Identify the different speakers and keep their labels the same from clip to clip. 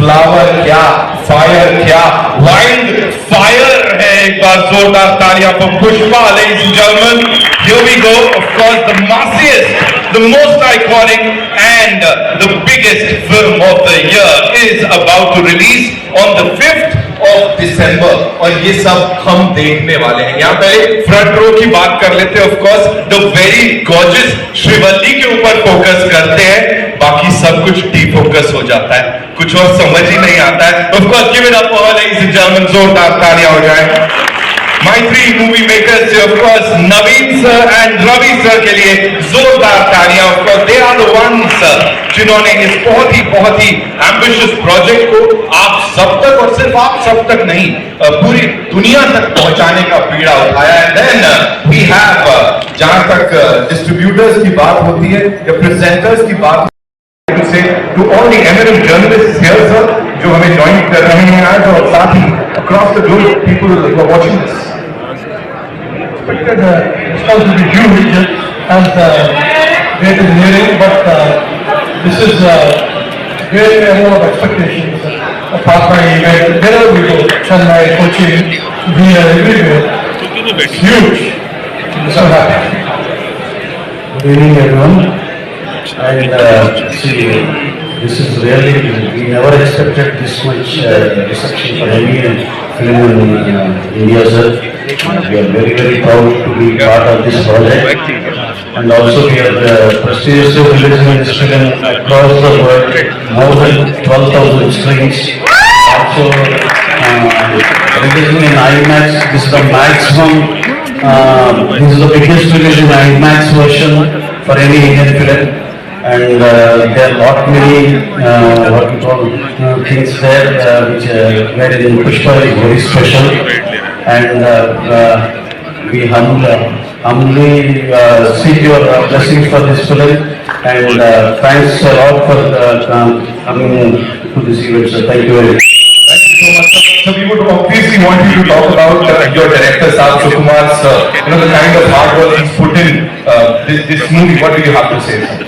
Speaker 1: Flower क्या, fire क्या, wild fire है। एक बार जोरदार तालियां for Pushpa, ladies and gentlemen. Here we go. Of course, the massiest, the most iconic, and the biggest film of the year is about to release on the 5th of December. और ये सब हम देखने वाले हैं। यहाँ पहले फ्रंट रो की बात कर लेते हैं। Of course, the very gorgeous Srivalli के ऊपर फोकस करते हैं, बाकी सब कुछ डीफोकस हो जाता है, कुछ और समझ ही नहीं आता है। Of course, give it up for all ladies and gentlemen. जोरदार तालियां हो जाए। My three movie makers, of course, Naveen sir and Ravi sir के लिए जोरदार तालियां। Of course, they are the ones जिन्होंने इस बहुत ही ambitious project को आप सब तक, और सिर्फ आप सब तक नहीं, पूरी दुनिया तक पहुंचाने का पीड़ा उठाया। And then we have, जहां तक distributors की बात होती है या presenters की बात to say to all the eminent journalists here, sir, जो हमें ज्वाइन कर रहे हैं आज, और साथ ही across the globe people who are watching this.
Speaker 2: Expected response to be huge as great engineering, but this is great level of expectations. Apart from event, wherever we go, Chennai, Kochi, we are everywhere. It's huge. I'm so happy.
Speaker 3: Good evening, everyone. And see, this is really, we never expected this much reception for any film in India, sir. We are very proud to be part of this project. And also we are prestigiously releasing this film across the world, more than 12,000 screens. Also releasing in IMAX, this is the maximum, this is the biggest release in IMAX version for any Indian film. And there are lot many what we call things there which wherein Pushpa is very special, and we humbly seek your blessings for this film, and thanks a lot for coming to this event, sir. Thank you very much.
Speaker 1: Thank you so much, sir. So we would obviously want you to talk about your director, Saad Sukumar's, the kind of hard work he's put in this movie. What do you have to say, sir?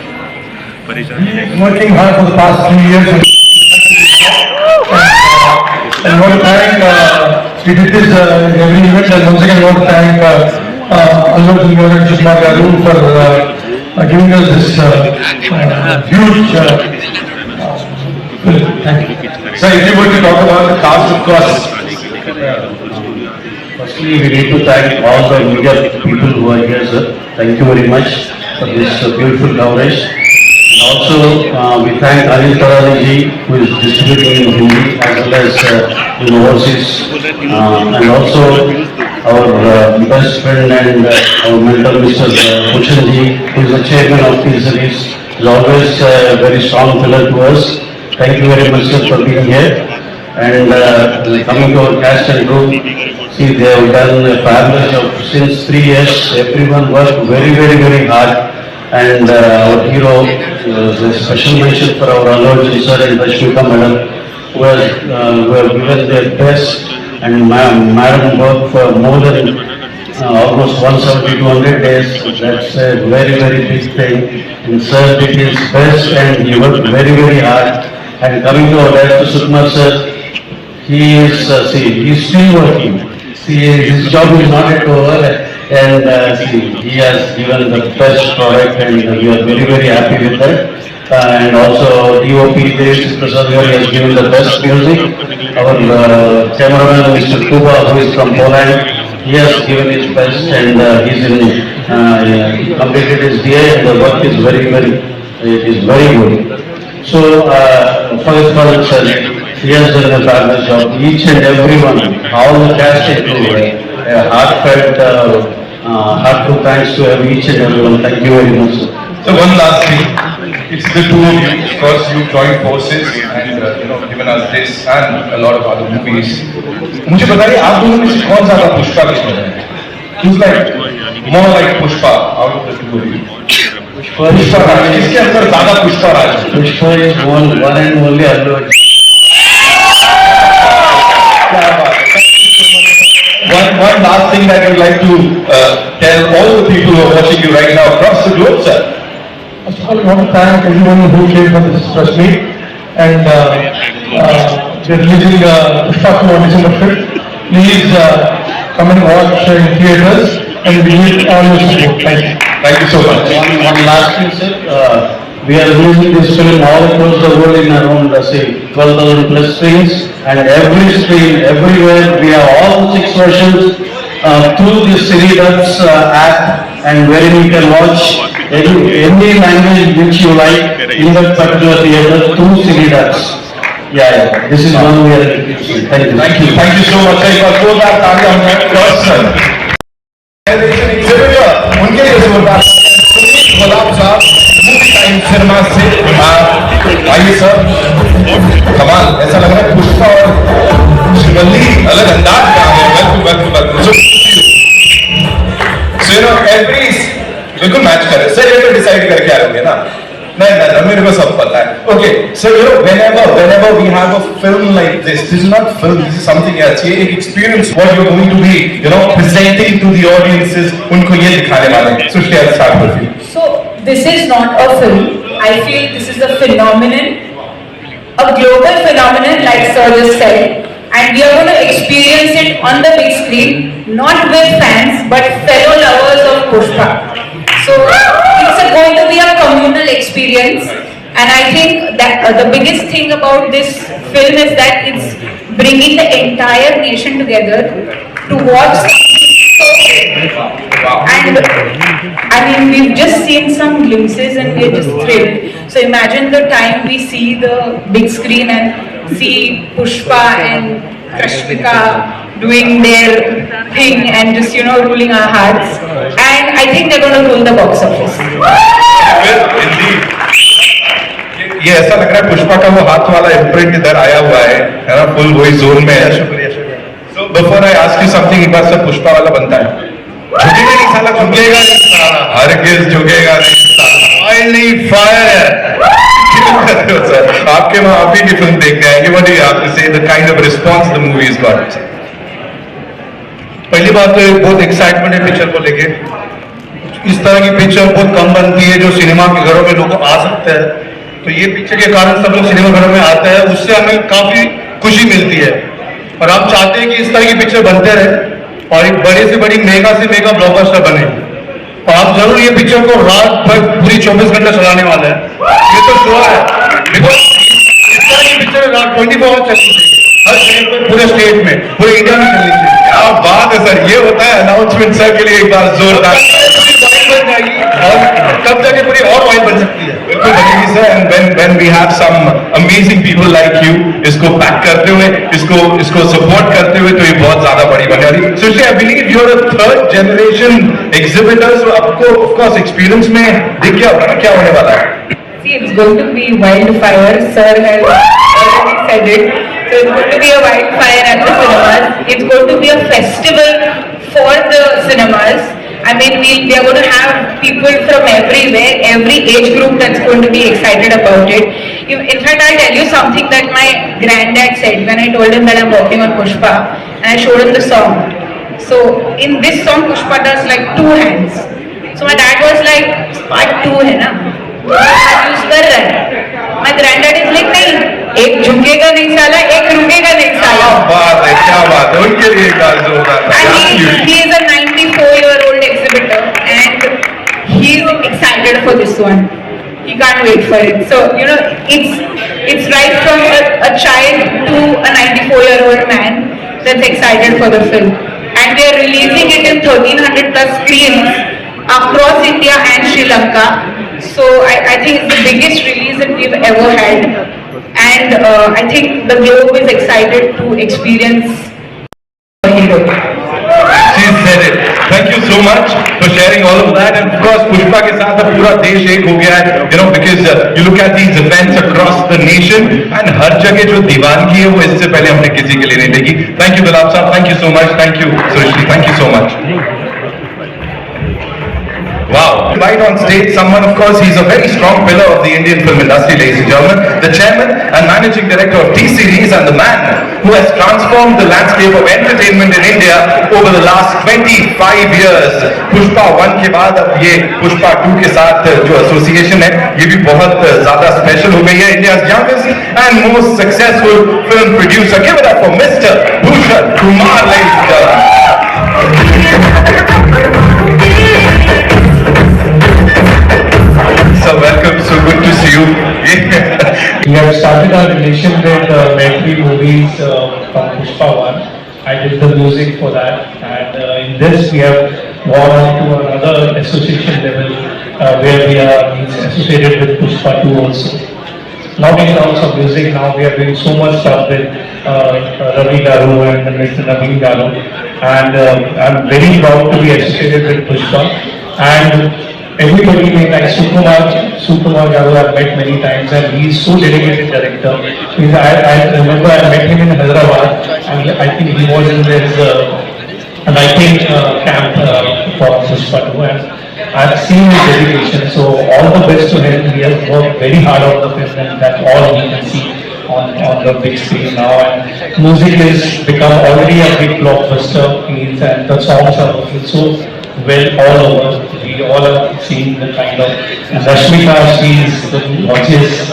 Speaker 2: He's working hard for the past 3 years. And I want to thank, he did this every event, and once again I want to thank Allu Arjun and Sukumar Garu for giving us this huge film. Thank you.
Speaker 1: So if you were to talk about the cast, of course.
Speaker 3: Firstly, we need to thank all the media people who are here, sir. Thank you very much for this beautiful coverage. Also, we thank Anil Tarani ji, who is distributing in Hindi as well as in overseas, and also our best friend and our mentor, Mr. Bhushan ji, who is the chairman of this series, is always a very strong pillar to us. Thank you very much, sir, for being here. And coming to our cast and crew, see, they have done a fabulous job since 3 years. Everyone worked very hard. And our hero, the special mention for our Allu Arjun sir and Rashmika madam, who have given their best, and madam worked for more than almost 170-200 days. That's a very big thing. And sir did his best, and he worked very hard. And coming to our director Sukumar sir, he is he's still working. See, his job is not yet over. And he has given the best product, and we are very happy with that. And also DOP Dev Prasad has given the best music. Our cameraman Mr. Kuba, who is from Poland, he has given his best, and he's completed his DA, and the work is very good. So for his project, sir, he has done a fabulous job. Each and everyone, all the cast and crew, heartfelt, heartfelt thanks to each and everyone. Thank you very much, sir.
Speaker 1: So one last thing, it's the two of you. Of course, you joined forces and given us this and a lot of other movies. मुझे बताइए, आप दोनों में से कौन ज़्यादा पुष्पा की तरह है? Who's like more like Pushpa out of the two of you? Pushpa Raj, किसके अंदर ज़्यादा Pushpa Raj?
Speaker 3: Pushpa is one and only Allu Arjun.
Speaker 1: One last thing that you'd like to tell all the people who are watching you right now across the globe, sir.
Speaker 2: First of all, I want to thank everyone who came for this press meet. and they're releasing Pushpa 2 on December 5th. Please come and watch in theaters, and we need all your support. Thank you.
Speaker 1: Thank you so much.
Speaker 3: One last thing, sir. We are releasing this film all across the world in around, say, 12,000 plus screens, and every screen, everywhere, we have all 6 versions through the Cineduts app, and wherein you can watch any language which you like in that particular theater through Cineduts. Yeah, this is one we are introducing. Thank you.
Speaker 1: Thank you. Thank you so much. एक बार जोरदार तालियां हमारे person. Exhibitor, उनके लिए जोरदार तालियां. गुलाब साहब, movie time cinema से आइए सर. कमाल, ऐसा लग रहा है पुष्पा और शिवल्ली अलग अंदाज में आ गए. Welcome. So you know, every बिल्कुल मैच करे. सर ये तो डिसाइड करके आ रहे ना. नहीं मेरे को सब पता है. Okay, so you know, whenever we have a film like this is not film, this is something else. ये एक experience what you're going to be, you know, presenting to the audiences. उनको ये दिखाने वाले हैं. So I'll start with you.
Speaker 4: So this is not a film. I feel this is a phenomenon, a global phenomenon, like Sir just said, and we are going to experience it on the big screen, not with fans but fellow lovers of Pushpa. So it's going to be a communal experience, and I think that the biggest thing about this film is that it's bringing the entire nation together to watch something so great. And I mean, we've just seen some glimpses and we're just thrilled. So imagine the time we see the big screen and see Pushpa and Krishmika doing their thing and just, you know, ruling our hearts. And I think they're going to rule the box office.
Speaker 1: ये ऐसा लग रहा है पुष्पा का वो हाथ वाला imprint इधर आया हुआ है ना, फुल वही जोन में है. शुक्रिया. So before I ask you something, एक बार सब पुष्पा वाला बनता है. झुकेगा नहीं साला, झुकेगा नहीं साला, हरगिज़ झुकेगा नहीं साला. ऑयल नहीं, फायर है. सर आपके वहाँ आप ही की फिल्म देखने आएंगे. What do you have to say? The kind of response the movie has got.
Speaker 3: पहली बात तो बहुत एक्साइटमेंट है पिक्चर को लेके. इस तरह की पिक्चर बहुत कम बनती है जो सिनेमा के घरों में लोग आ सकते हैं. तो ये पिक्चर के कारण सब लोग सिनेमा घरों में आते हैं, उससे हमें काफी खुशी मिलती है. और हम चाहते हैं कि इस तरह की पिक्चर बनते रहे और एक बड़े से बड़ी मेगा से मेगा ब्लॉकबस्टर बने. और आप जरूर ये पिक्चर को रात भर पूरी 24 घंटे चलाने वाले हैं, ये तो श्योर है. बिकॉज इस तरह की पिक्चर रात 24 आवर्स चलनी चाहिए हर स्टेट में, पूरे स्टेट में, पूरे इंडिया में चलनी चाहिए.
Speaker 1: क्या बात है सर, ये होता है अनाउंसमेंट सर के लिए एक बार जोरदार.
Speaker 3: बन जाएगी और तब जाके पूरी और वाइड बन सकती है.
Speaker 1: बिल्कुल बनेगी sir. And when we have some amazing people like you इसको बैक करते हुए, इसको सपोर्ट करते हुए, तो ये बहुत ज्यादा बड़ी बने वाली. Sushri, I believe you are a 3rd generation exhibitor, so आपको ऑफ कोर्स एक्सपीरियंस में दिख गया होगा ना क्या होने वाला है.
Speaker 4: See, it's going to be wildfire. Sir has already said it. So it's going to be a wildfire at the cinemas. It's going to be a festival for the cinemas. I mean, we are going to have people from everywhere, every age group that's going to be excited about it. In fact, I'll tell you something that my granddad said when I told him that I'm working on Pushpa, and I showed him the song. So in this song, Pushpa does like 2 hands. So my dad was like, part 2 है ना, use कर रहा है. My granddad is like, नहीं, एक झुकेगा नहीं साला, एक रुकेगा नहीं साला.
Speaker 1: क्या बात है. उनके लिए एक बार जोरदार.
Speaker 4: And he is a 94-year-old exhibitor and he's excited for this one. He can't wait for it. So, you know, it's right from a child to a 94-year-old man that's excited for the film. And we are releasing it in 1300 plus screens across India and Sri Lanka. So I think it's the biggest release that we've ever had. And I think the globe is excited to experience the hero.
Speaker 1: She said it. Thank you so much for sharing all of that. And of course, Pushpa के साथ अब पूरा देश एक हो गया है. You know, because you look at these events across the nation, and हर जगह जो दीवानगी है वो इससे पहले हमने किसी के लिए नहीं देखी. Thank you गुलाब साहब. Thank you so much. Thank you Srishti. Thank you so much. Wow. Invite on stage someone, of course, he's a very strong pillar of the Indian film industry, ladies and gentlemen. The chairman and managing director of T-Series and the man who has transformed the landscape of entertainment in India over the last 25 years. Pushpa 1 के बाद अब ये Pushpa 2 के साथ जो association है, ये भी बहुत ज़्यादा special हो गई है. India's youngest and most successful film producer. Give it up for Mr. Bhushan Kumar, ladies and gentlemen. So welcome, so good to see you.
Speaker 2: We have started our relation with Maitri Movies from Pushpa 1. I did the music for that, and in this we have gone on to another association level where we are associated with Pushpa 2 also. Not in terms of music, now we are doing so much stuff with Ravi Garu and Mr. Naveen Garu, and I'm very proud to be associated with Pushpa. And everybody like Sukumar Garu I've met many times, and he's so dedicated director. I remember I met him in Hyderabad, and I think he was in this writing camp for Pushpa 2, and I've seen his dedication. So all the best to him. He has worked very hard on the film, and that's all we can see on the big screen now. And music has become already a big blockbuster, and the songs are working so well all over. We all are seeing the kind of Rashmika, she's the watches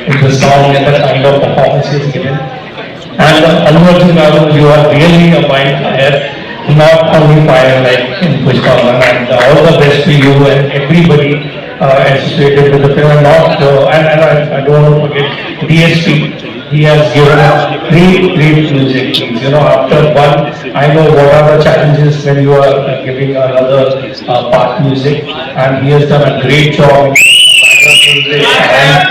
Speaker 2: in the song and the kind of performances given. And Allu Arjun Garu, you are really a mind fire, not only fire like in Pushpa 1, and all the best to you and everybody associated with the film. And I don't want to forget DSP. He has given us great music. You know, after one, I know what are the challenges when you are giving another part music, and he has done a great job in music. And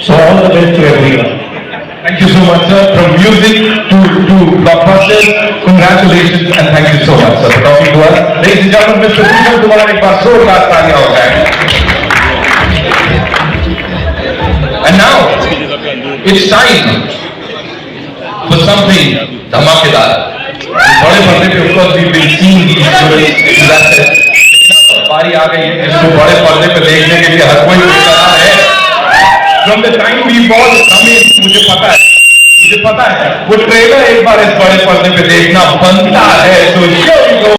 Speaker 2: so all the best to everyone.
Speaker 1: Thank you so much, sir. From music to blockbusters, congratulations and thank you so much, sir, for talking to us. Ladies and gentlemen, Mr. Bhushan Kumar, एक बार जोरदार तालियां हो जाए. And now it's time for something धमाकेदार. बड़े पर्दे पे, of course, we've been seeing these students. बारी आ गई है इसको बड़े पर्दे पे देखने के लिए हर कोई तैयार है. From the time we all come in, मुझे पता है वो ट्रेलर एक बार इस बड़े पर्दे पे देखना बनता है. तो here we go.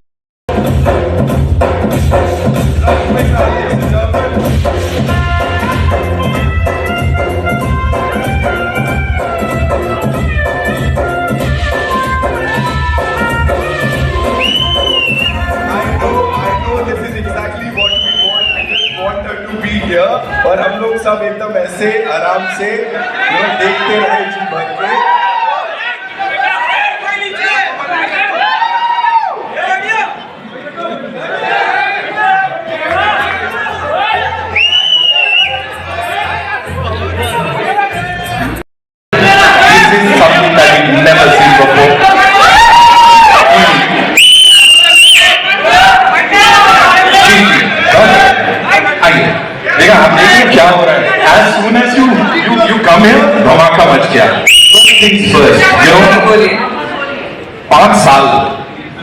Speaker 5: और हम लोग सब एकदम ऐसे आराम से देखते रहे जी भर के. This is something that we've never seen before. देखा आप देखिए क्या हो रहा है. As soon as you come here, धमाका मच गया. First things first, you know, 5 साल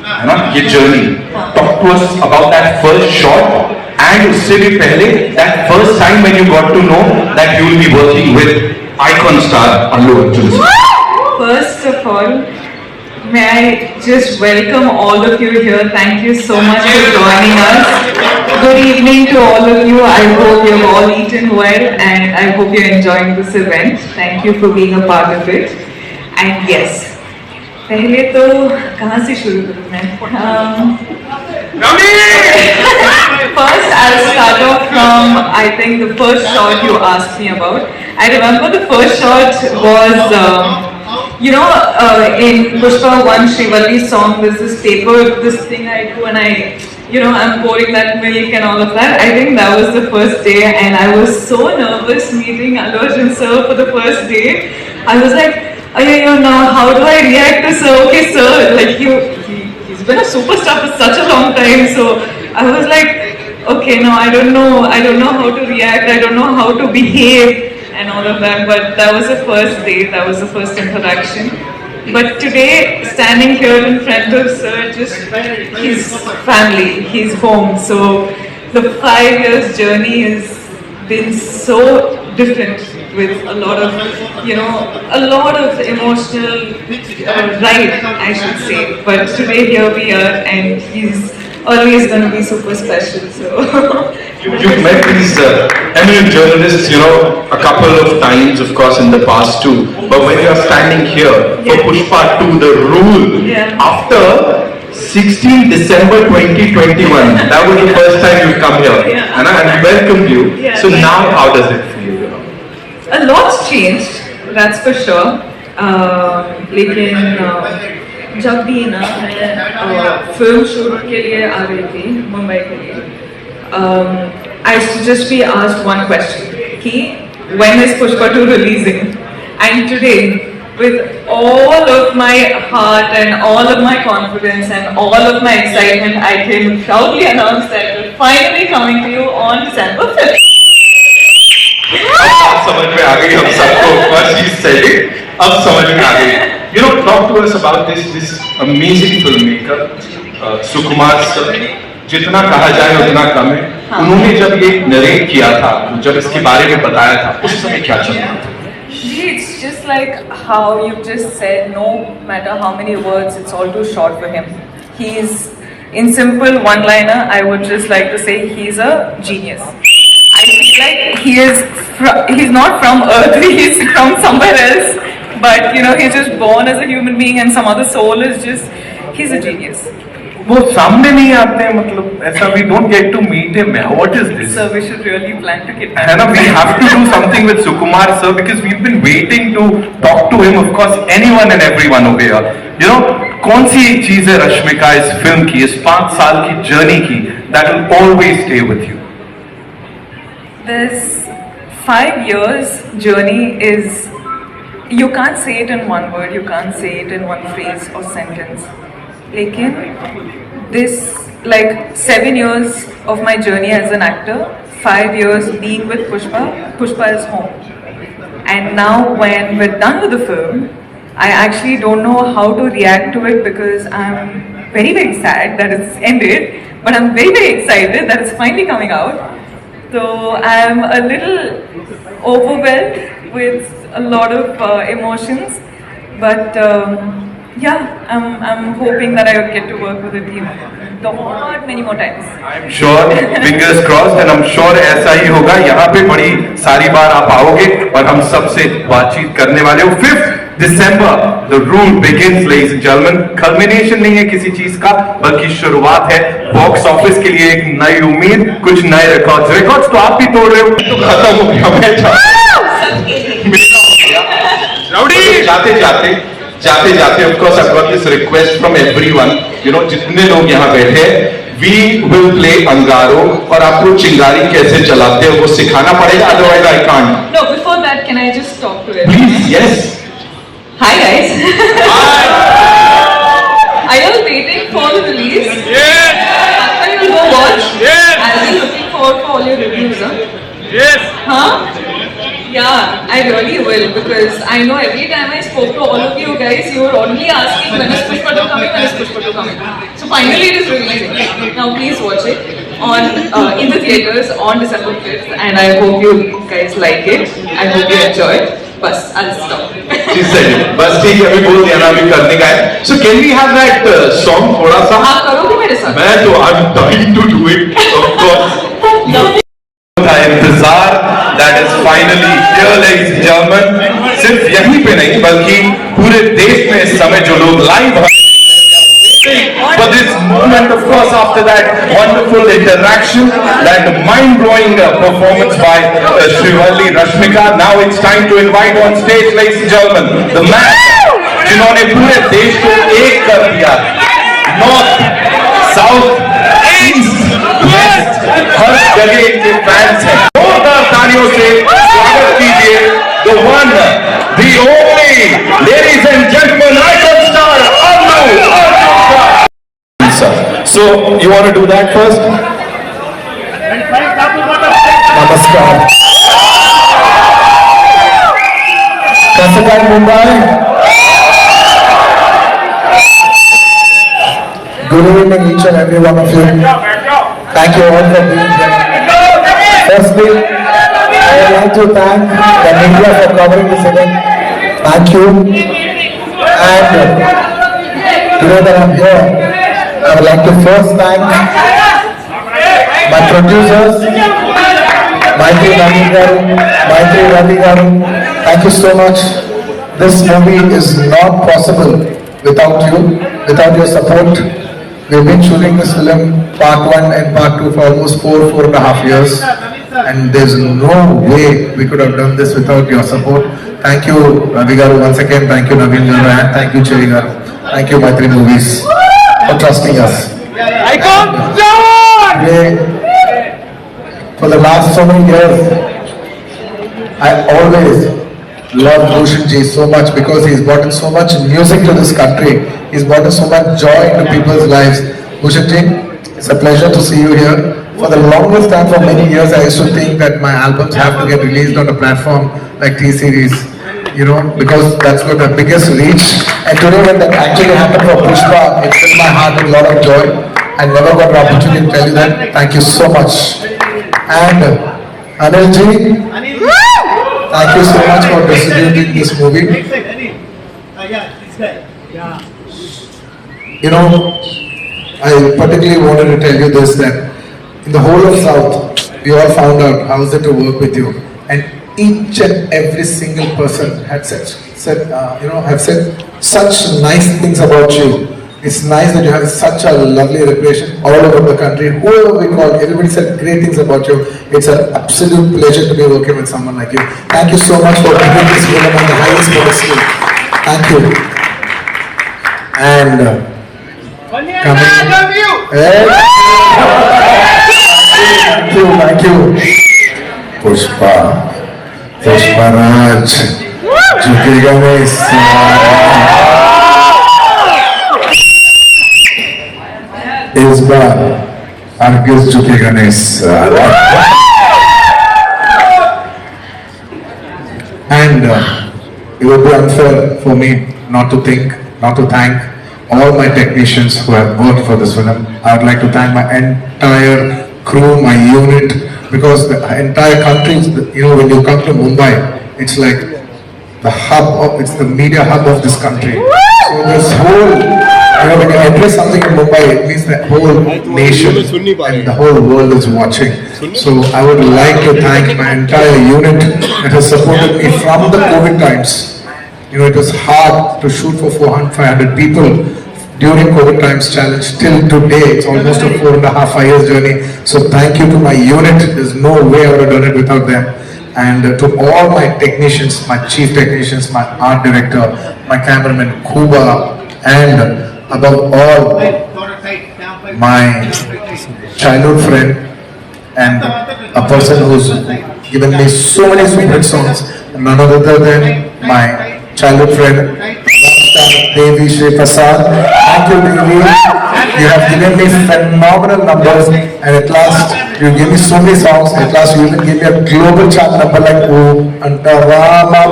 Speaker 5: है ना ये journey. Talk to us about that first shot, and उससे भी पहले that first time when you got to know that you will be working with icon star Allu Arjun.
Speaker 6: First of all, may I just welcome all of you here. Thank you so much for joining us. Good evening to all of you. I hope you've all eaten well, and I hope you're enjoying this event. Thank you for being a part of it. And yes, पहले तो कहाँ से शुरू करूँ मैं? First, I'll start off from I think the first shot you asked me about. I remember the first shot was. In Pushpa 1 Srivalli's song, there's this paper, this thing I do, and I'm pouring that milk and all of that. I think that was the first day, and I was so nervous meeting Allu Arjun sir for the first day. I was like, now how do I react to sir? Okay, sir, like he's been a superstar for such a long time, so I was like, okay, no, I don't know how to react, I don't know how to behave and all of that, but that was the first day, that was the first interaction. But today, standing here in front of Sir, just his family, his home. So the 5 years journey has been so different with a lot of, a lot of emotional ride, I should say. But today here we are, and he's always going to be super special. So
Speaker 5: You've met these eminent journalists, a couple of times, of course, in the past too. But when you are standing here for Pushpa 2, The Rule, after 16 December 2021, that was the first time you come here, and I welcomed you. So now, how does it feel?
Speaker 6: a lot's changed, that's for sure. लेकिन जब भी ना मैं film shoot के लिए आ रही थी मुंबई के लिए, I used to just be asked one question, कि when is Pushpa 2 releasing? And today, with all of my heart and all of my confidence and all of my excitement, I can proudly announce that we're finally coming to you on December 5th.
Speaker 5: अब समझ में आ गई हम सबको, first he said it, अब समझ में आ गई. Talk to us about this amazing filmmaker, Sukumar sir. जितना कहा जाए उतना कम है. उन्होंने जब ये नरेट किया था, जब इसके बारे में बताया था, उस समय क्या चल रहा था?
Speaker 6: It's just like how you just said, no matter how many words, it's all too short for him. He's, in simple one-liner, I would just like to say he's a genius. I feel like he's not from Earth, he's from somewhere else. But he's just born as a human being and some other soul is just, he's a genius.
Speaker 5: वो सामने नहीं आते हैं, मतलब ऐसा we don't get to meet him. What is this?
Speaker 6: Sir, we should really plan to get
Speaker 5: है ना, we have to do something with Sukumar sir because we've been waiting to talk to him. Of course, anyone and everyone over here. कौन सी एक चीज है रश्मिका इस film की, इस 5 साल की जर्नी की, that will always stay with you?
Speaker 6: This 5 years journey is, you can't say it in one word, you can't say it in one phrase or sentence. Lekin, this, like 7 years of my journey as an actor, 5 years being with Pushpa is home. And now when we're done with the film, I actually don't know how to react to it because I'm very, very sad that it's ended, but I'm very, very excited that it's finally coming out. So I'm a little overwhelmed with a lot of emotions, but yeah, I'm hoping that I will get to work with the team lot many more times.
Speaker 5: I'm sure, fingers crossed, and I'm sure ऐसा ही होगा. यहाँ पे बड़ी सारी बार आप आओगे और हम सबसे बातचीत करने वाले हो. 5th December, The Rule begins, ladies and gentlemen. Culmination नहीं है किसी चीज का, बल्कि शुरुआत है. बॉक्स ऑफिस के लिए एक नई उम्मीद, कुछ नए रिकॉर्ड्स तो आप भी तोड़ रहे हो. तो खत्म हो गया मैच. जाते जाते of course I've got this request from everyone, जितने लोग यहाँ बैठे हैं, we will play अंगारो और आपको चिंगारी कैसे चलाते हो वो सिखाना पड़ेगा, otherwise I can't.
Speaker 6: No, before that, can I just talk to it?
Speaker 5: Please, yes.
Speaker 6: Hi guys. Are you all waiting for the release?
Speaker 1: Yes!
Speaker 6: After you go watch?
Speaker 1: Yes!
Speaker 6: I'll be looking forward for all your reviews, huh?
Speaker 1: Yes!
Speaker 6: Huh? Yeah, I really will because I know every time I spoke to all of you guys, you were only asking when is Pushpa 2 coming, when is Pushpa 2 coming. So finally it is releasing. Now please watch it in the theatres on December 5th and I hope you guys like it. I hope you enjoy it. Bas, I'll stop.
Speaker 5: She said it. बस ठीक है, अभी बोल दिया ना, अभी करने का है. So can we have that song थोड़ा सा?
Speaker 6: आप करोगे मेरे साथ?
Speaker 5: मैं तो I'm dying to do it, of course. इंतजार that is finally here, ladies and gentlemen. सिर्फ यहीं पे नहीं बल्कि पूरे देश में इस समय जो लोग live for this moment, of course, after that wonderful interaction, that mind-blowing performance by Srivalli Rashmika. Now it's time to invite on stage, ladies and gentlemen, the man जिन्होंने पूरे देश को एक कर दिया. North, South, East, West, हर जगह इनके fans हैं. जोरदार तालियों से स्वागत कीजिए the one, the only, ladies and gentlemen, icon star Allu Arjun. So you want to do that first? Namaskar. कसं काय Mumbai?
Speaker 7: Good evening, each and every one of you. Thank you all for being here. Firstly, I would like to thank the media for covering this event. Thank you. And today that I'm here, I would like to first thank my producers, Maitri Naveen Garu, Maitri Ravi Garu. Thank you so much. This movie is not possible without you, without your support. We've been shooting this film, part 1 and part 2, for almost 4.5 years. And there's no way we could have done this without your support. Thank you, Ravi Garu, once again. Thank you, Naveen Garu, and thank you, Cherry Garu. Thank you, Maitri Movies, for trusting us. Today, for the last so many years, I always loved Bhushan Ji so much because he's brought in so much music to this country. He's brought in so much joy into people's lives. Bhushan Ji, it's a pleasure to see you here. For the longest time, for many years, I used to think that my albums have to get released on a platform like T-Series, you know, because that's got the biggest reach. And today when that actually happened for Pushpa, it filled my heart with a lot of joy. I never got an opportunity to tell you that. Thank you so much. And Anil Ji, thank you so much for distributing this movie. You know, I particularly wanted to tell you this, that in the whole of South, we all found out how is it to work with you. And each and every single person had said such nice things about you. It's nice that you have such a lovely reputation all over the country. Whoever we call, everybody said great things about you. It's an absolute pleasure to be working with someone like you. Thank you so much for putting this film on the highest pedestal. Thank you. And thank you. Pushpa Raj, झुकेगा नहीं इस बार हरगिज झुकेगा नहीं साला. And it would be unfair for me not to thank all my technicians who have worked for this film. I would like to thank my entire crew, my unit, because the entire country, you know, when you come to Mumbai, it's like the hub it's the media hub of this country. So this whole, you know, when you address something in Mumbai, it means the whole nation and the whole world is watching. So I would like to thank my entire unit that has supported me from the COVID times. You know, it was hard to shoot for 400-500 people during COVID times challenge. Till today, it's almost a 4.5 years journey. So thank you to my unit. There's no way I would have done it without them. And to all my technicians, my chief technicians, my art director, my cameraman Kuba, and above all, my childhood friend and a person who's given me so many super songs, none other than my childhood friend, Devi Shri Prasad. Thank you, Devi. You have given me phenomenal numbers, and at last, you give me so many songs. At last, you even give me a global chart number like Om Antarama.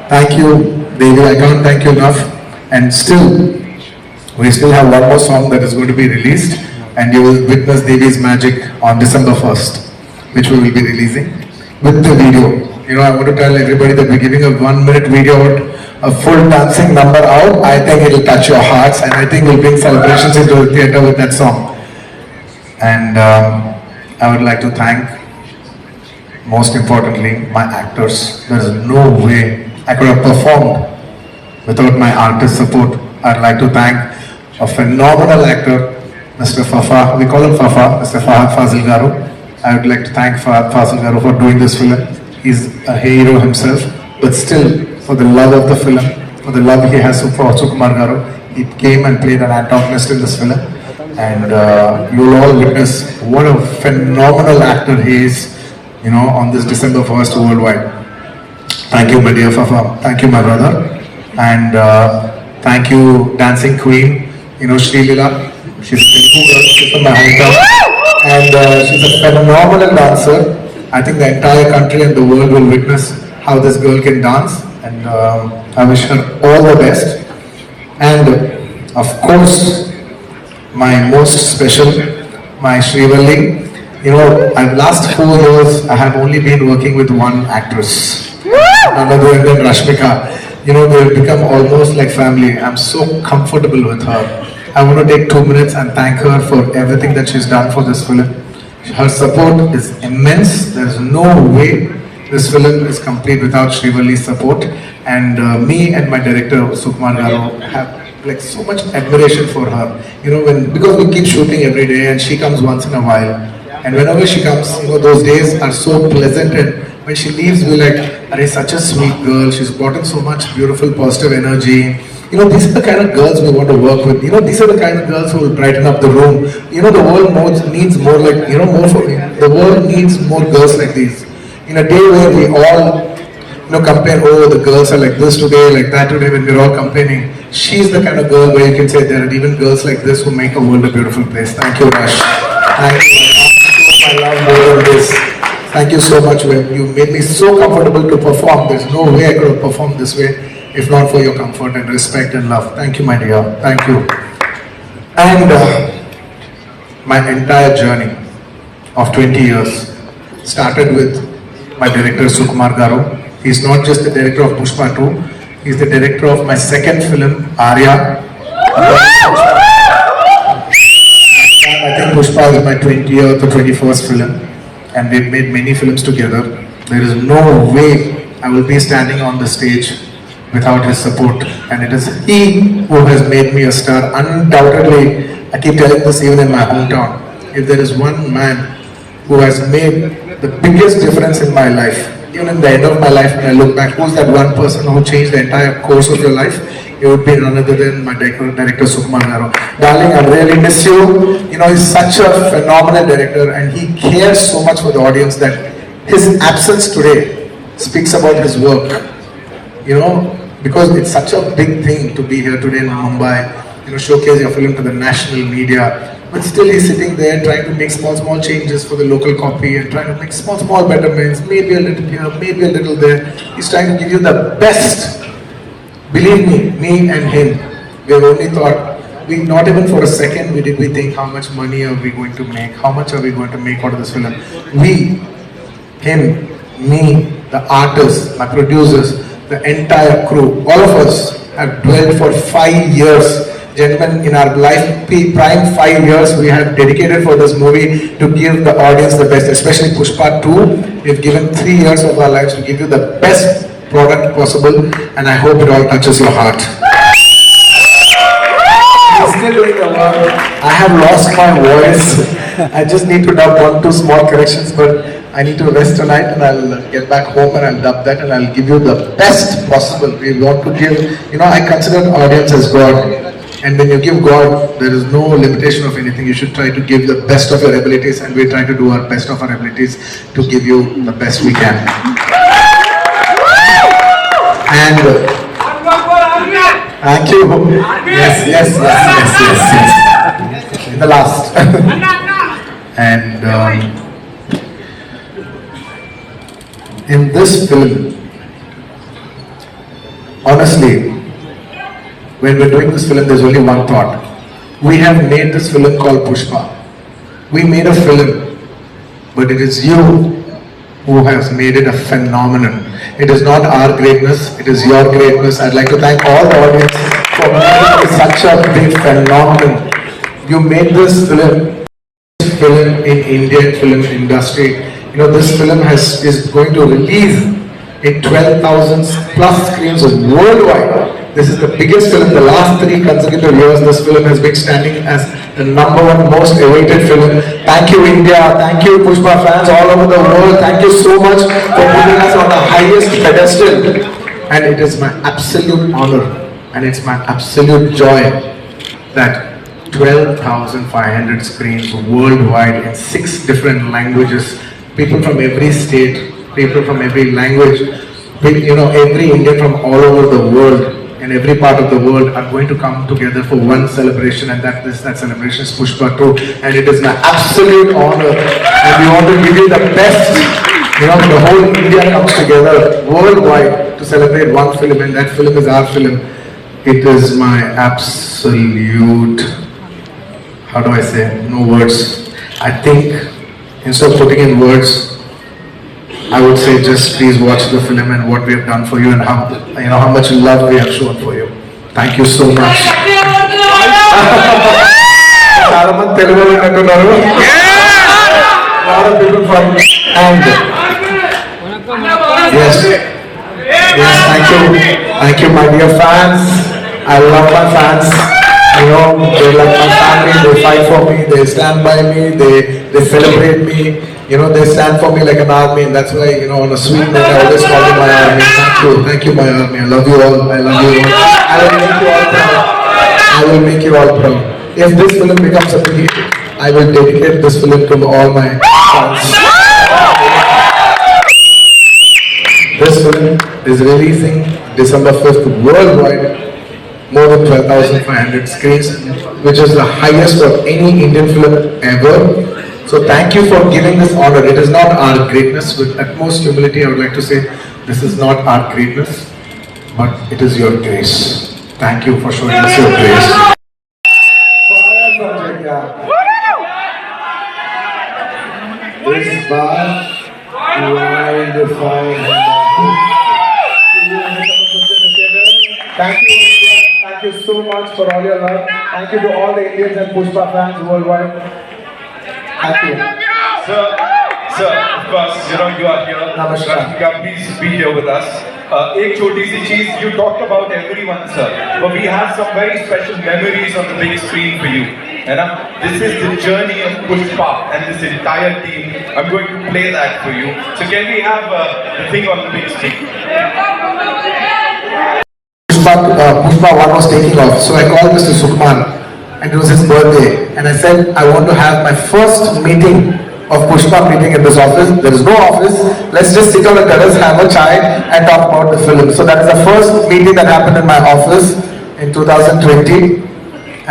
Speaker 7: Thank you, Devi. I can't thank you enough. And still, we still have one more song that is going to be released, and you will witness Devi's magic on December 1st, which we will be releasing with the video. You know, I want to tell everybody that we're giving a 1-minute video out, a full dancing number out. I think it'll touch your hearts, and I think we'll bring celebrations into the theatre with that song. And I would like to thank, most importantly, my actors. There is no way I could have performed without my artist support. I'd like to thank a phenomenal actor, Mr. Fafa. We call him Fafa, Mr. Fahad Fazil Garu. I would like to thank Fahad Fazil Garu for doing this film. He's a hero himself, but still, for the love of the film, for the love he has for Sukumar Garu, he came and played an antagonist in this film. And you'll all witness what a phenomenal actor he is, you know, on this December 1st worldwide. Thank you, my dear Fafa. Thank you, my brother. And thank you, Dancing Queen, you know, Sri Lila. She's a Telugu girl, she's from my hometown. And she's a phenomenal dancer. I think the entire country and the world will witness how this girl can dance, and I wish her all the best. And of course, my most special, my Srivalli. You know, last 4 years, I have only been working with one actress, none other than Rashmika. You know, we have become almost like family. I'm so comfortable with her. I want to take 2 minutes and thank her for everything that she's done for this film. Her support is immense. There's no way this film is complete without Srivalli's support. And me and my director, Sukumar Garu, have like so much admiration for her. You know, because we keep shooting every day and she comes once in a while. And whenever she comes, you know, those days are so pleasant, and when she leaves, we're like, "Arey, such a sweet girl. She's brought in so much beautiful, positive energy." You know, these are the kind of girls we want to work with. You know, these are the kind of girls who will brighten up the room. You know, the world needs more like, you know, more for me. The world needs more girls like these. In a day where we all, you know, compare, oh, the girls are like this today, like that today, when we're all complaining. She's the kind of girl where you can say there are even girls like this who make a world a beautiful place. Thank you, Rash. Thank you. I love more of this. Thank you so much. You made me so comfortable to perform. There's no way I could have performed this way if not for your comfort and respect and love. Thank you, my dear. Thank you. And my entire journey of 20 years started with my director Sukumar Garu. He's not just the director of Pushpa 2, he's the director of my second film, Arya. I think Pushpa is my 20th or 21st film, and we've made many films together. There is no way I will be standing on the stage without his support, and it is he who has made me a star. Undoubtedly, I keep telling this even in my hometown, if there is one man who has made the biggest difference in my life, even in the end of my life when I look back, who's that one person who changed the entire course of your life? It would be none other than my director Sukumar Garu. Darling, I really miss you. You know, he's such a phenomenal director, and he cares so much for the audience that his absence today speaks about his work. You know, because it's such a big thing to be here today in Mumbai, you know, showcase your film to the national media. But still he's sitting there trying to make small changes for the local copy and trying to make small betterments, maybe a little here, maybe a little there. He's trying to give you the best. Believe me and him, we have only thought, not even for a second did we think how much money are we going to make, how much are we going to make out of this film. We, him, me, the artists, my producers, the entire crew, all of us have dwelled for 5 years. Gentlemen, in our life, prime 5 years, we have dedicated for this movie to give the audience the best, especially Pushpa 2. We've given 3 years of our lives to give you the best product possible, and I hope it all touches your heart. I'm still doing the work. I have lost my voice. I just need to dub 1-2 small corrections, but I need to rest tonight, and I'll get back home and I'll dub that, and I'll give you the best possible. We want to give, you know, I consider the audience as God. And when you give God, there is no limitation of anything. You should try to give the best of your abilities, and we try to do our best of our abilities to give you the best we can. And thank you. Yes. In the last. And in this film, honestly, when we're doing this film, there's only one thought. We have made this film called Pushpa. We made a film, but it is you who has made it a phenomenon. It is not our greatness, it is your greatness. I'd like to thank all the audience for making it such a big phenomenon. You made this film in Indian film industry. You know, this film is going to release in 12,000 plus screens worldwide. This is the biggest film. The last 3 consecutive years, this film has been standing as the #1 most awaited film. Thank you, India. Thank you, Pushpa fans all over the world. Thank you so much for putting us on the highest pedestal. And it is my absolute honor and it's my absolute joy that 12,500 screens worldwide in 6 different languages, people from every state, people from every language, you know, every Indian from all over the world, in every part of the world are going to come together for one celebration, and that celebration is Pushpa 2, and it is my absolute honor, and we want to give you the best. You know, the whole India comes together worldwide to celebrate one film, and that film is our film. It is my absolute, how do I say, no words. I think instead of putting in words, I would say just please watch the film and what we have done for you and how much love we have shown for you. Thank you so much. చాలా మంది తెలుగు వాళ్ళు అంటున్నారు. lot of people from and yes, thank you my dear fans. I love my fans. You know, they like my family, they fight for me, they stand by me, they celebrate me. You know, they stand for me like an army, and that's why, you know, on a sweet note, I always call them my army. Thank you my army. I love you all. I love you all. I will make you all proud. I will make you all proud. If this film becomes a big hit, I will dedicate this film to all my fans. This film is releasing December 5th worldwide, more than 12,500 screens, which is the highest of any Indian film ever. So thank you for giving this honor. It is not our greatness. With utmost humility, I would like to say, this is not our greatness, but it is your grace. Thank you for showing us your grace. This bar, Thank you so much for all your love. Thank you to all the Indians and Pushpa fans worldwide. Thank you.
Speaker 1: Sir, of course, you know you are here.
Speaker 7: Namaskar.
Speaker 1: Rashmika, please be here with us. एक छोटी सी चीज, you talked about everyone, sir, but we have some very special memories on the big screen for you. And this is the journey of Pushpa and this entire team. I'm going to play that for you. So can we have the thing on the big screen?
Speaker 7: Pushpa 1 was taking off, so I called Mr. Sukuman, and it was his birthday, and I said I want to have my first meeting of Pushpa meeting in this office. There is no office. Let's just sit on the terrace, have a chai, and talk about the film. So that is the first meeting that happened in my office in 2020,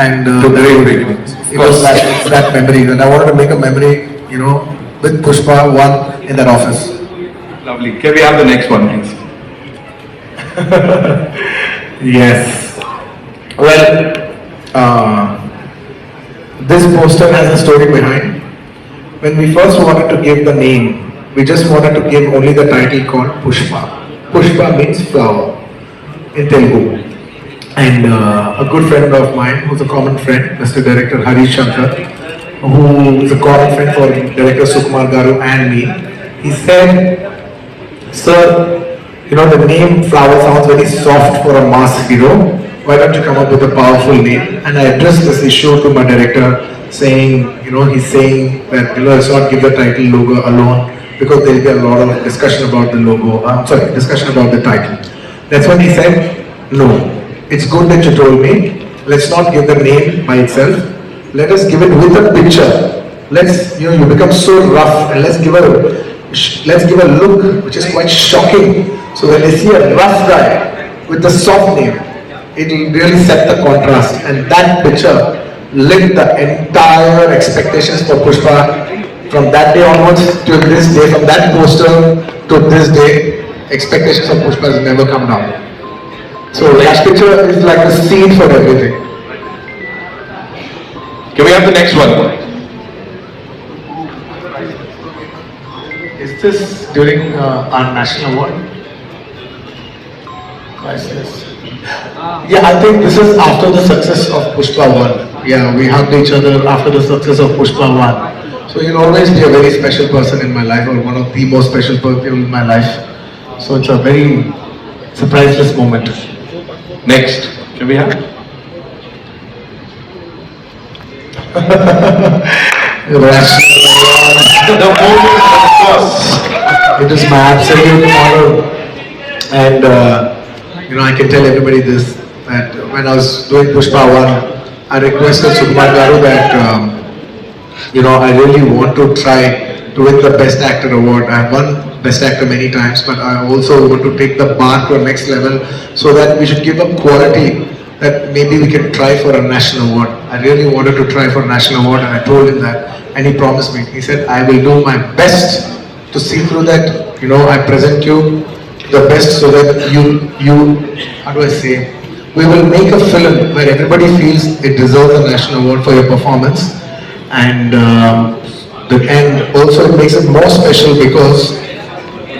Speaker 7: and it was that memory, and I wanted to make a memory, you know, with Pushpa 1 in that office.
Speaker 1: Lovely. Can we have the next one, please?
Speaker 7: Yes. Well, this poster has a story behind. When we first wanted to give the name, we just wanted to give only the title called Pushpa. Pushpa means flower in Telugu. And a good friend of mine, who's a common friend, Mr. Director Harish Shankar, who is a common friend for Director Sukumar Garu and me, he said, "Sir, you know, the name flower sounds very soft for a mass hero. Why don't you come up with a powerful name?" And I addressed this issue to my director, saying, you know, he's saying that, you know, let's not give the title logo alone because there will be a lot of discussion about the logo. Discussion about the title. That's when he said, "No, it's good that you told me. Let's not give the name by itself. Let us give it with a picture. Let's, you know, you become so rough, and let's give a look which is quite shocking. So when they see a rough guy with a soft name, it will really set the contrast." And that picture lit the entire expectations for Pushpa from that day onwards to this day. From that poster to this day, expectations of Pushpa has never come down. So that picture is like the seed for everything.
Speaker 1: Can we have the next one?
Speaker 7: Is this during our national award? Yeah, I think this is after the success of Pushpa 1. Yeah, we hugged each other after the success of Pushpa 1. So you'll always be a very special person in my life, or one of the most special people in my life. So it's a priceless moment.
Speaker 1: Next. Can we have?
Speaker 7: The moment, of course. It is my absolute honor, and you know, I can tell everybody this, that when I was doing Pushpa 1, I requested Sukumar Garu that you know, I really want to try to win the Best Actor award. I have won Best Actor many times, but I also want to take the bar to a next level, so that we should give a quality that maybe we can try for a national award. I really wanted to try for a national award, and I told him that, and he promised me. He said, "I will do my best to see through that. You know, I present you the best so that you, how do I say, we will make a film where everybody feels it deserves a national award for your performance. And also it makes it more special because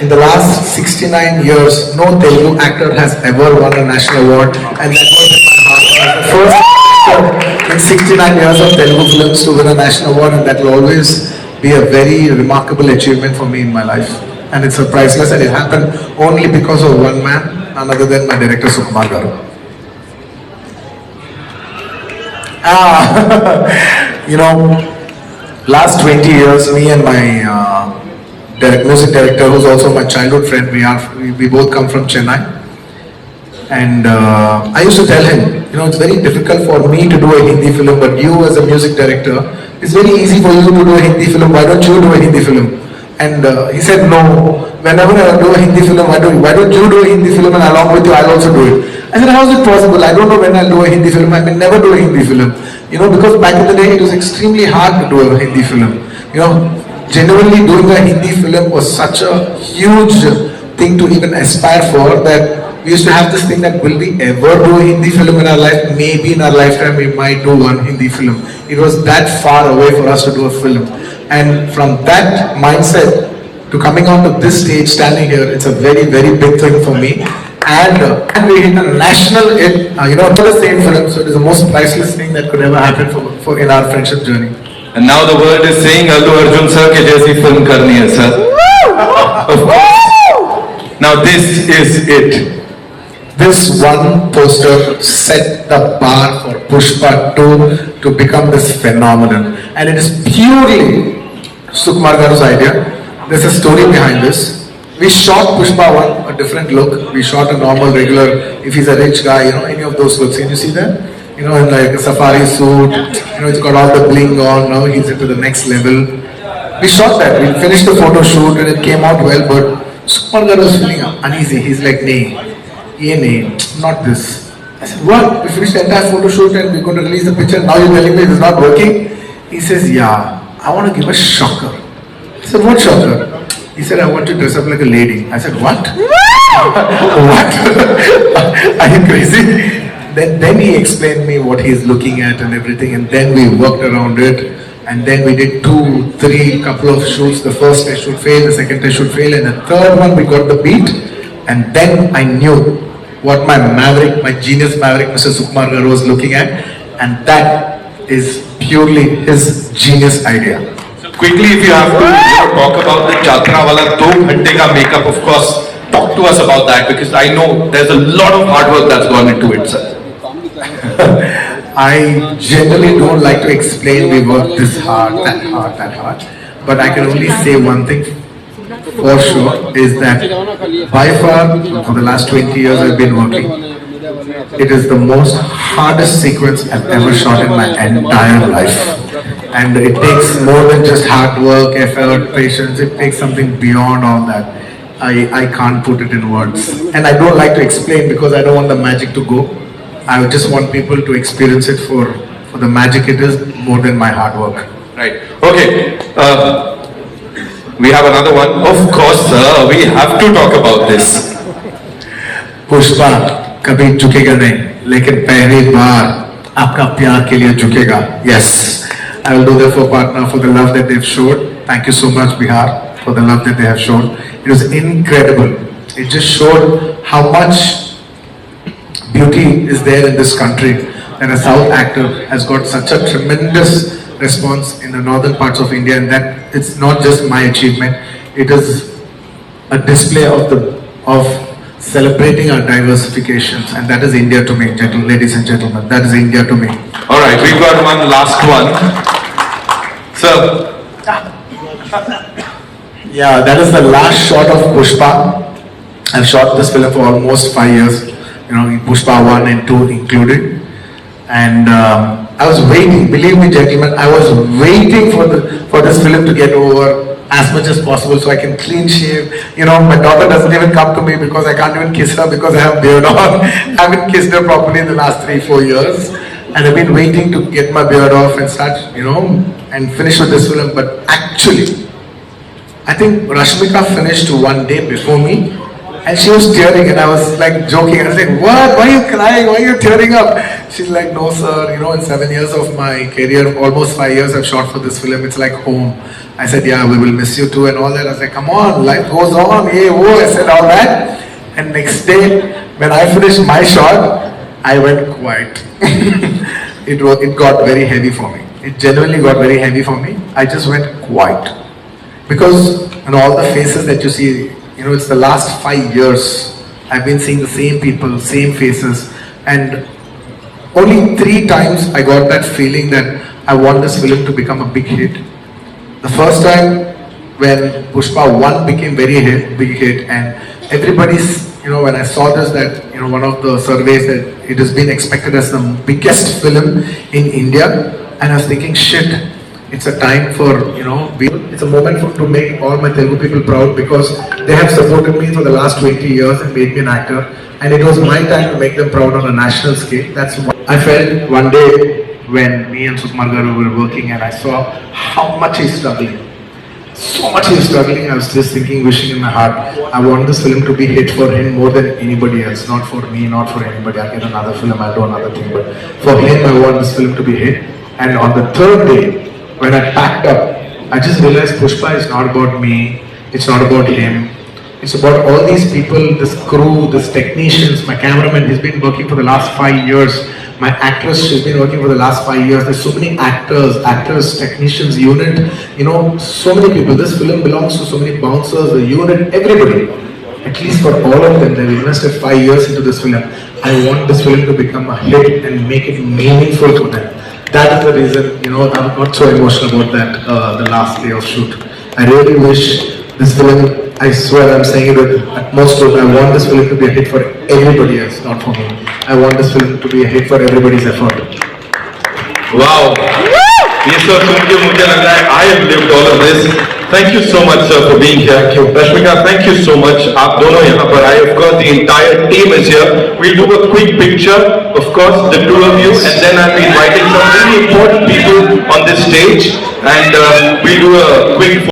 Speaker 7: in the last 69 years, no Telugu actor has ever won a national award, and that was in my heart. I was the first actor in 69 years of Telugu films to win a national award, and that will always be a very remarkable achievement for me in my life. And it's a priceless, and it happened only because of one man, none other than my director Sukumar Garu. Last 20 years, me and my music director, who's also my childhood friend, we both come from Chennai. And I used to tell him, it's very difficult for me to do a Hindi film, but you as a music director, it's very easy for you to do a Hindi film, why don't you do a Hindi film? And he said, no, whenever I do a Hindi film, why don't you do a Hindi film, and along with you, I'll also do it. I said, how is it possible? I don't know when I'll do a Hindi film, I may never do a Hindi film. Because back in the day, it was extremely hard to do a Hindi film. Genuinely doing a Hindi film was such a huge thing to even aspire for, that we used to have this thing that will we ever do a Hindi film in our life? Maybe in our lifetime we might do one Hindi film. It was that far away for us to do a film. And from that mindset to coming onto this stage, standing here, it's a very, very big thing for me. And we hit a national hit, for the same film, so it is the most priceless thing that could ever happen for in our friendship journey.
Speaker 5: And now the world is saying Allu Arjun sir ke jaisi film karni hai sir. Of course. Now this is it.
Speaker 7: This one poster set the bar for Pushpa 2 to become this phenomenon. And it is purely Sukumar Garu's idea. There's a story behind this. We shot Pushpa 1, a different look. We shot a normal, regular, if he's a rich guy, any of those looks. Can you see that? In like a safari suit, it's got all the bling on, now he's into the next level. We shot that, we finished the photo shoot and it came out well, but Sukumar Garu was feeling uneasy. He's like, not this. I said, what? We finished the entire photo shoot and we're going to release the picture, now you're telling me it's not working? He says, yeah, I want to give a shocker. I said, what shocker? He said, I want to dress up like a lady. I said, what? What? Are you crazy? Then he explained me what he's looking at and everything, and then we worked around it, and then we did 2, 3 couple of shoots. The first test should fail, the second test should fail, and the third one we got the beat, and then I knew what my maverick, my genius maverick, Mr. Sukumar Garu was looking at, and that is purely his genius idea.
Speaker 5: So quickly, if you have to talk about the Jatra wala 2 ghante ka makeup, of course, talk to us about that, because I know there's a lot of hard work that's gone into it, sir.
Speaker 7: I generally don't like to explain we work this hard, that hard. But I can only say one thing for sure, is that by far, for the last 20 years I've been working, it is the most hardest sequence I've ever shot in my entire life. And it takes more than just hard work, effort, patience, it takes something beyond all that. I can't put it in words. And I don't like to explain because I don't want the magic to go. I just want people to experience it for the magic it is, more than my hard work.
Speaker 5: Right. Okay. We have another one. Of course, sir. We have to talk about this.
Speaker 7: Pushpa कभी झुकेगा नहीं, लेकिन पहली बार आपका प्यार के लिए झुकेगा. Yes, I will do that for partner, for the love that they've showed. Thank you so much, Bihar, for the love that they have shown. It was incredible. It just showed how much beauty is there in this country, that a South actor has got such a tremendous response in the northern parts of India, and that it's not just my achievement, it is a display of celebrating our diversifications, and that is India to me, ladies and gentlemen, that is India to me.
Speaker 5: Alright, we've got one last one. Sir.
Speaker 7: Yeah, that is the last shot of Pushpa. I've shot this film for almost 5 years. Pushpa 1 and 2 included, and I was waiting, believe me gentlemen, I was waiting for this film to get over as much as possible so I can clean shave. My daughter doesn't even come to me because I can't even kiss her because I have beard on. I haven't kissed her properly in the last 3-4 years, and I've been waiting to get my beard off and start, and finish with this film. But actually, I think Rashmika finished 1 day before me, And she was tearing, and I was like joking. I was like, "What? Why are you crying? Why are you tearing up?" She's like, "No, sir. You know, in 7 years of my career, almost 5 years I've shot for this film. It's like home." I said, "Yeah, we will miss you too," and all that. I was like, "Come on, life goes on." Hey, whoa! I said all that. And next day, when I finished my shot, I went quiet. It got very heavy for me. It genuinely got very heavy for me. I just went quiet because all the faces that you see. It's the last 5 years. I've been seeing the same people, same faces, and only 3 times I got that feeling that I want this film to become a big hit. The first time when Pushpa 1 became big hit, and everybody's, when I saw this, that, one of the surveys that it has been expected as the biggest film in India, and I was thinking, shit, it's a time for, it's a moment to make all my Telugu people proud because they have supported me for the last 20 years and made me an actor. And it was my time to make them proud on a national scale. That's what I felt one day when me and Sukumar Garu were working and I saw how much he's struggling. So much he's struggling. I was just thinking, wishing in my heart, I want this film to be hit for him more than anybody else. Not for me, not for anybody. I'll get another film, I'll do another thing. But for him, I want this film to be hit. And on the 3rd day, when I packed up, I just realized Pushpa is not about me, it's not about him, it's about all these people, this crew, this technicians, my cameraman, he's been working for the last 5 years, my actress, she's been working for the last 5 years, there's so many actors, technicians, unit, so many people. This film belongs to so many bouncers, the unit, everybody. At least for all of them, they've invested 5 years into this film. I want this film to become a hit and make it meaningful for them. That is the reason, I'm not so emotional about that, the last day of shoot. I really wish this film, I swear I'm saying it with utmost truth, I want this film to be a hit for everybody else, not for me. I want this film to be a hit for everybody's effort.
Speaker 1: Wow! ये सब सुन के मुझे लग रहा है I have lived all of this. Thank you so much, sir, for being here. Rashmika, thank you so much. आप दोनों यहाँ पर आए. Of course, the entire team is here. We'll do a quick picture, of course, the 2 of you, and then I'll be inviting some really important people on this stage, and we'll do a quick